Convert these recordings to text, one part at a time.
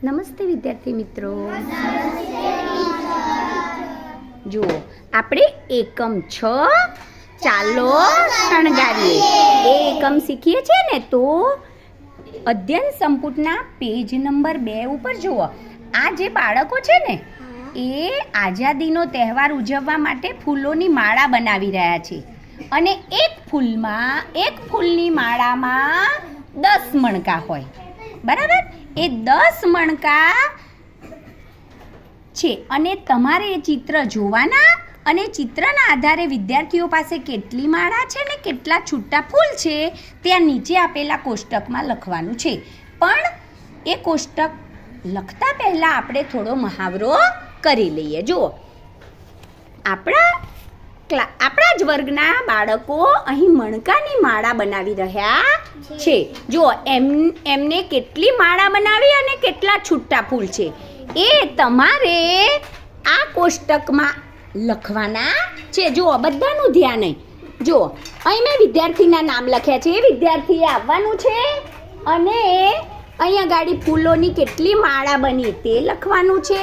નમસ્તે વિદ્યાર્થી મિત્રો. જુઓ, આપણે એકમ 6 ચાલો શણગારીએ એ એકમ શીખીએ છીએ ને, તો અધ્યયન સંપુટના પેજ નંબર 2 ઉપર જુઓ. આ જે બાળકો છે ને, એ આઝાદીનો તહેવાર ઉજવવા માટે ફૂલોની માળા બનાવી રહ્યા છે. અને એક ફૂલની માળામાં 10 મણકા હોય, બરાબર? એ 10 મણકા છે અને તમારે એ ચિત્ર જોવાના અને ચિત્રના આધારે વિદ્યાર્થીઓ પાસે કેટલી માળા છે ને કેટલા છૂટા ફૂલ છે ત્યાં નીચે આપેલા કોષ્ટકમાં લખવાનું છે. પણ એ કોષ્ટક લખતા પહેલાં આપણે થોડો મહાવરો કરી લઈએ. જુઓ, આપણા જ વર્ગના બાળકો અહીં મણકાની માળા બનાવી રહ્યા છે. જુઓ, એમને કેટલી માળા બનાવી અને કેટલા છૂટા ફૂલ છે એ તમારે આ કોષ્ટકમાં લખવાના છે. જુઓ, બધાનું ધ્યાન અહીં. જુઓ, અહીં મેં વિદ્યાર્થીના નામ લખ્યા છે. વિદ્યાર્થીએ આવવાનું છે અને અહીંયા ગાડી ફૂલોની કેટલી માળા બની તે લખવાનું છે.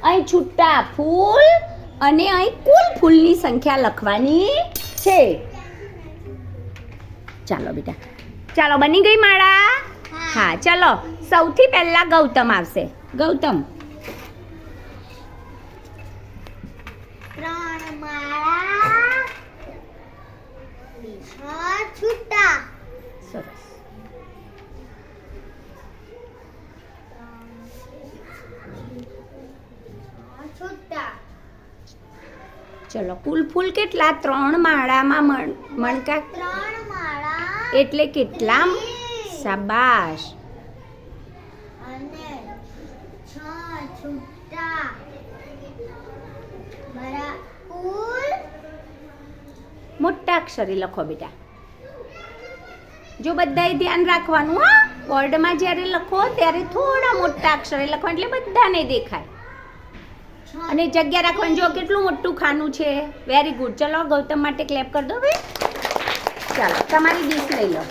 અહીં છૂટા ફૂલ અને અહીં કુલ ફૂલની સંખ્યા લખવાની છે. ચાલો બેટા, ચાલો, બની ગઈ માળા? હા, ચાલો. સૌથી પહેલા ગૌતમ આવશે. ગૌતમ. 3 માળા, 6 છૂટા. સરસ. છૂટા. ચલો, કુલ ફૂલ કેટલા? 3 માળામાં મણકા 3 માળા એટલે કેટલા? શાબાશ. અને 6 છૂટા. કુલ મોટા અક્ષરે લખો બેટા. જો બધાએ ધ્યાન રાખવાનું, હા, બોર્ડમાં જ્યારે લખો ત્યારે થોડા મોટા અક્ષરે લખો એટલે બધાને દેખાય. અને જગ્યા રાખવાની. જો કેટલું મોટું ખાનું છે. Very good. ચલો, ગૌતમ માટે ક્લેપ કરી દો ભાઈ. ચાલો, તમારી ડીશ લઈ લો.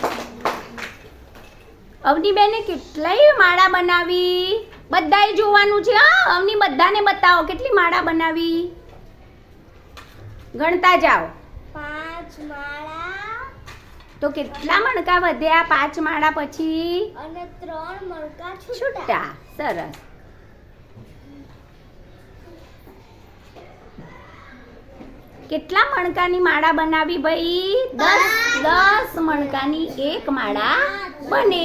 અવનીબેને કેટલાય માળા બનાવી, બધાએ જોવાનું છે. હા, અવની બધાને બતાવો કેટલી માળા બનાવી. ગણતા જાઓ. 5 માળા તો કેટલા મણકા વધ્યા 5 માળા પછી? અને 3 મણકા છૂટા. છૂટા. સરસ. કેટલા મણકાની માળા બનાવી ભાઈ? 10 મણકાની એક માળા બને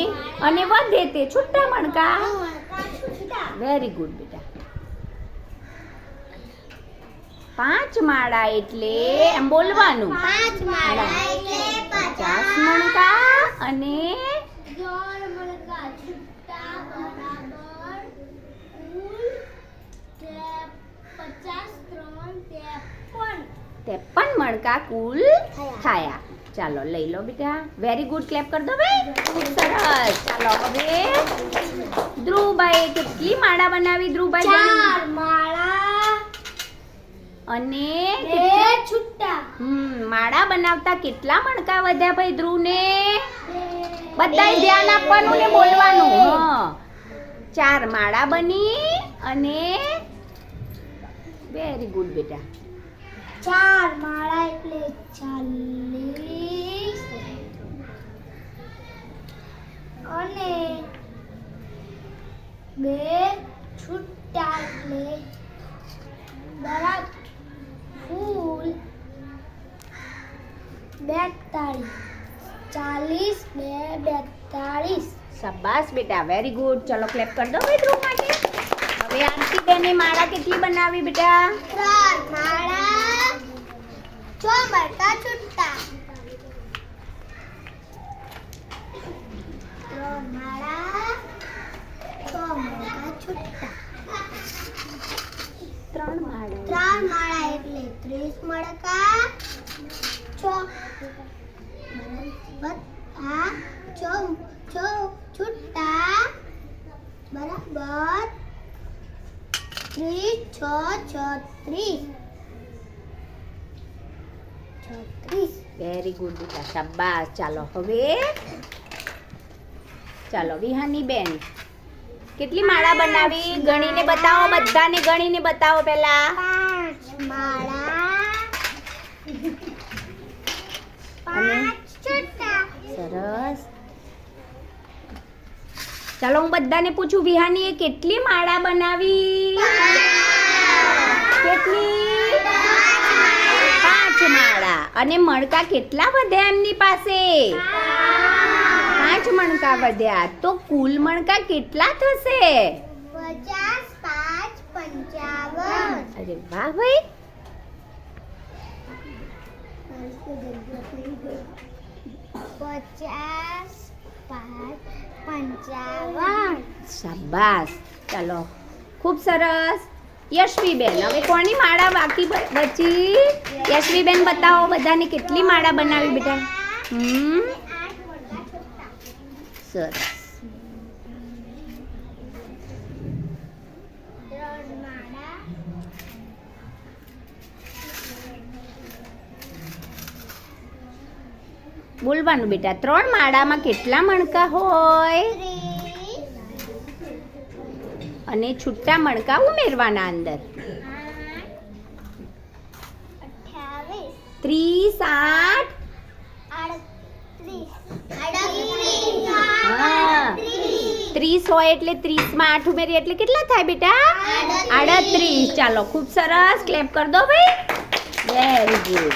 અને વધે તે છૂટા મણકા. વેરી ગુડ બેટા. 5 માળા એટલે એમ બોલવાનું. 5 માળા એટલે 50 મણકા અને 3 મણકા છૂટા બરાબર કુલ 53 મણકા કુલ થયા. ચાલો, લઈ લો બેટા. Very good. ક્લેપ કરી દો ભાઈ. ખૂબ સરસ. ચાલો, હવે ધ્રુવભાઈ કેટલી માળા બનાવી? ધ્રુવભાઈ 4 માળા અને છૂટા. માળા બનાવતા કેટલા મણકા વધ્યા ભાઈ ધ્રુવને? બધાય ધ્યાન આપવાનું ને બોલવાનું. હા, 4 માળા બની અને વેરી ગુડ બેટા. 4 માળા એટલે 40 અને 2 છૂટા એટલે બરાબર ફૂલ 42. 40 2 42. શાબાશ બેટા. Very good. ચલો, ક્લેપ કરી દો ભાઈ ધ્રુવ માટે. હવે આરતીબેને માળા કેટલી બનાવી બેટા? 3 માળા 6 મણકા છૂટા. 3 માળા 6 મણકા છૂટા. 3 માળા. 3 માળા એટલે 30 મણકા. 6 છૂટા બરાબર 30 6 36. વેરી ગુડ બેટા. શાબાશ. ચાલો, હવે ચાલો વિહાની બેન કેટલી માળા બનાવી ગણીને બતાવો, બધાને ગણીને બતાવો પહેલા. 5 માળા, 5 છુટ્ટા. સરસ. ચાલો હું બધાને પૂછું, વિહાનીએ કેટલી માળા બનાવી? કેટલી? 5 માળા. અને મણકા કેટલા વધ્યા એમની પાસે? 5 મણકા વધ્યા. તો કુલ મણકા કેટલા થશે? 50, 5, 55. અરે વાહ ભાઈ. 50, 5, 55. શાબાશ. ચાલો ખૂબ સરસ. યશવીબેન, હવે કોની માળા બાકી બચી? યશવીબેન બતાવો બધાને કેટલી માળા બનાવી બેટા. 8 મોટા છુટ્ટા. સરસ. 3 માળા, બોલવાનું બેટા. 3 માળામાં કેટલા મણકા હોય? 30, અને છૂટા મણકા ઉમેરવાના અંદર. 28, 30, 38. હા. 30 હોય એટલે 30 માં 8 ઉમેરીએ એટલે કેટલા થાય બેટા? 38. ચાલો ખૂબ સરસ. ક્લેપ કર દો ભાઈ. Very good.